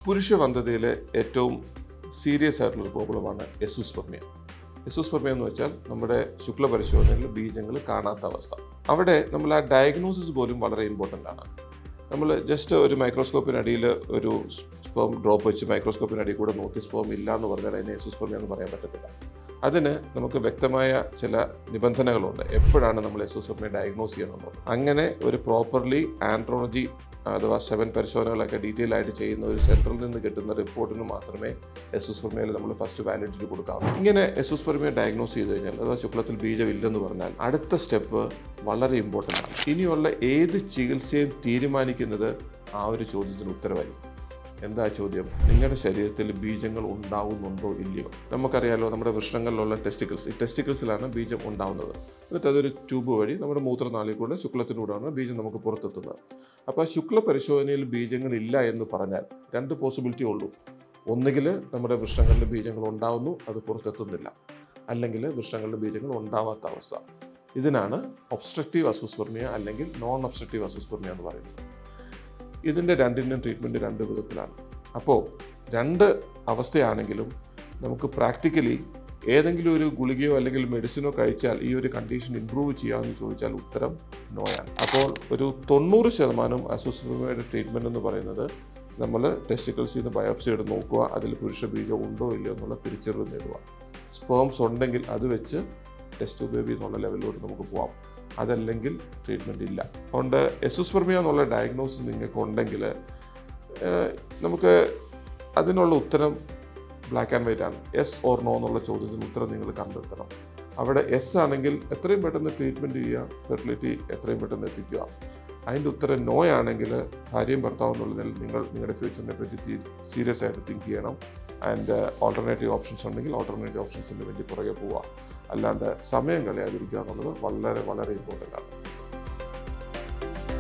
പുരുഷവന്ധ്യതയിലെ ഏറ്റവും സീരിയസ് ആയിട്ടുള്ളൊരു പ്രോബ്ലമാണ് എസോസ്പെർമിയ. എസോസ്പെർമിയ എന്ന് വെച്ചാൽ നമ്മുടെ ശുക്ലപരിശോധനയിൽ ബീജങ്ങൾ കാണാത്ത അവസ്ഥ. അവിടെ നമ്മൾ ആ ഡയഗ്നോസിസ് പോലും വളരെ ഇമ്പോർട്ടൻ്റ് ആണ്. നമ്മൾ ജസ്റ്റ് ഒരു മൈക്രോസ്കോപ്പിനടിയിൽ ഒരു സ്പേം ഡ്രോപ്പ് വെച്ച് മൈക്രോസ്കോപ്പിനടിയിൽ കൂടെ നോക്കി സ്പേം ഇല്ല എന്ന് പറഞ്ഞാൽ അതിനെ എസോസ്പെർമിയ എന്ന് പറയാൻ പറ്റത്തില്ല. അതിന് നമുക്ക് വ്യക്തമായ ചില നിബന്ധനകളുണ്ട്, എപ്പോഴാണ് നമ്മൾ എസോസ്പെർമിയ ഡയഗ്നോസ് ചെയ്യണമെന്നുള്ളത്. അങ്ങനെ ഒരു പ്രോപ്പർലി ആൻഡ്രോളജി അഥവാ 7 പരിശോധനകളൊക്കെ ഡീറ്റെയിൽ ആയിട്ട് ചെയ്യുന്ന ഒരു സെൻറ്ററിൽ നിന്ന് കിട്ടുന്ന റിപ്പോർട്ടിന് മാത്രമേ എസോസ്പെർമിയയിൽ നമ്മൾ ഫസ്റ്റ് വാലിഡിറ്റി കൊടുക്കാവൂ. ഇങ്ങനെ എസോസ്പെർമിയ ഡയഗ്നോസ് ചെയ്ത് കഴിഞ്ഞാൽ അഥവാ ശുക്ലത്തിൽ ബീജമില്ലെന്ന് പറഞ്ഞാൽ അടുത്ത സ്റ്റെപ്പ് വളരെ ഇമ്പോർട്ടൻ്റ് ആണ്. ഇനിയുള്ള ഏത് ചികിത്സയും തീരുമാനിക്കുന്നത് ആ ഒരു ചോദ്യത്തിന് ഉത്തരവായിരിക്കും. എന്താ ചോദ്യം? നിങ്ങളുടെ ശരീരത്തിൽ ബീജങ്ങൾ ഉണ്ടാവുന്നുണ്ടോ ഇല്ലയോ? നമുക്കറിയാലോ, നമ്മുടെ വൃഷ്ണങ്ങളിലുള്ള ടെസ്റ്റിക്കിൾസ്, ഈ ടെസ്റ്റിക്കിൾസിലാണ് ബീജം ഉണ്ടാവുന്നത്. എന്നിട്ട് അതൊരു ട്യൂബ് വഴി നമ്മുടെ മൂത്രനാളിൽ കൂടെ ശുക്ലത്തിലൂടെയാണ് ബീജം നമുക്ക് പുറത്തെത്തുന്നത്. അപ്പോൾ ശുക്ല പരിശോധനയിൽ ബീജങ്ങൾ ഇല്ല എന്ന് പറഞ്ഞാൽ 2 പോസിബിലിറ്റി ഉള്ളൂ. ഒന്നുകിൽ നമ്മുടെ വൃഷ്ണങ്ങളിൽ ബീജങ്ങൾ ഉണ്ടാവുന്നു, അത് പുറത്തെത്തുന്നില്ല, അല്ലെങ്കിൽ വൃഷ്ണങ്ങളിൽ ബീജങ്ങൾ ഉണ്ടാവാത്ത അവസ്ഥ. ഇതിനാണ് ഒബ്സ്ട്രക്റ്റീവ് എസോസ്പെർമിയ അല്ലെങ്കിൽ നോൺ ഒബ്സ്ട്രക്റ്റീവ് എസോസ്പെർമിയ എന്ന് പറയുന്നത്. ഇതിൻ്റെ രണ്ടിൻ്റെയും ട്രീറ്റ്മെൻറ്റ് 2 വിധത്തിലാണ്. അപ്പോൾ 2 അവസ്ഥയാണെങ്കിലും നമുക്ക് പ്രാക്ടിക്കലി ഏതെങ്കിലും ഒരു ഗുളികയോ അല്ലെങ്കിൽ മെഡിസിനോ കഴിച്ചാൽ ഈ ഒരു കണ്ടീഷൻ ഇമ്പ്രൂവ് ചെയ്യാമെന്ന് ചോദിച്ചാൽ ഉത്തരം നോയാണ്. അപ്പോൾ ഒരു 90% എസോസ്പെർമിയയുടെ ട്രീറ്റ്മെൻറ്റ് എന്ന് പറയുന്നത് നമ്മൾ ടെസ്റ്റിക്കിൾസിൽ നിന്ന് ബയോപ്സി എടുത്ത് നോക്കുക, അതിൽ പുരുഷ ബീജം ഉണ്ടോ ഇല്ലയോ എന്നുള്ള തിരിച്ചറിവ് നേടുക. സ്പേംസ് ഉണ്ടെങ്കിൽ അത് വെച്ച് ടെസ്റ്റ് ബേബി എന്നുള്ള ലെവലിലോട്ട് നമുക്ക് പോകാം. അതല്ലെങ്കിൽ ട്രീറ്റ്മെൻറ്റ് ഇല്ല. അതുകൊണ്ട് എസോസ്പെർമിയ എന്നുള്ള ഡയഗ്നോസിസ് നിങ്ങൾക്ക് ഉണ്ടെങ്കിൽ നമുക്ക് അതിനുള്ള ഉത്തരം ബ്ലാക്ക് ആൻഡ് വൈറ്റ് ആണ്. യെസ് ഓർ നോ എന്നുള്ള ചോദ്യത്തിന് ഉത്തരം നിങ്ങൾ കണ്ടെത്തണം. അവിടെ യെസ് ആണെങ്കിൽ എത്രയും പെട്ടെന്ന് ട്രീറ്റ്മെൻറ്റ് ചെയ്യുക, ഫെർട്ടിലിറ്റി എത്രയും പെട്ടെന്ന് എത്തിക്കുക. അതിൻ്റെ ഉത്തരം നോ ആണെങ്കിൽ ഭാര്യയും ഭർത്താവും എന്നുള്ളതിൽ നിങ്ങൾ നിങ്ങളുടെ ഫ്യൂച്ചറിനെ പറ്റി സീരിയസ് ആയിട്ട് തിങ്ക് ചെയ്യണം. ആൻഡ് ഓൾട്ടർനേറ്റീവ് ഓപ്ഷൻസ് ഉണ്ടെങ്കിൽ ഓൾട്ടർനേറ്റീവ് ഓപ്ഷൻസിന് വേണ്ടി പുറകെ പോവുക. അല്ലാണ്ട് സമയം കളയാതിരിക്കുക എന്നുള്ളത് വളരെ വളരെ ഇമ്പോർട്ടൻ്റ് ആണ്.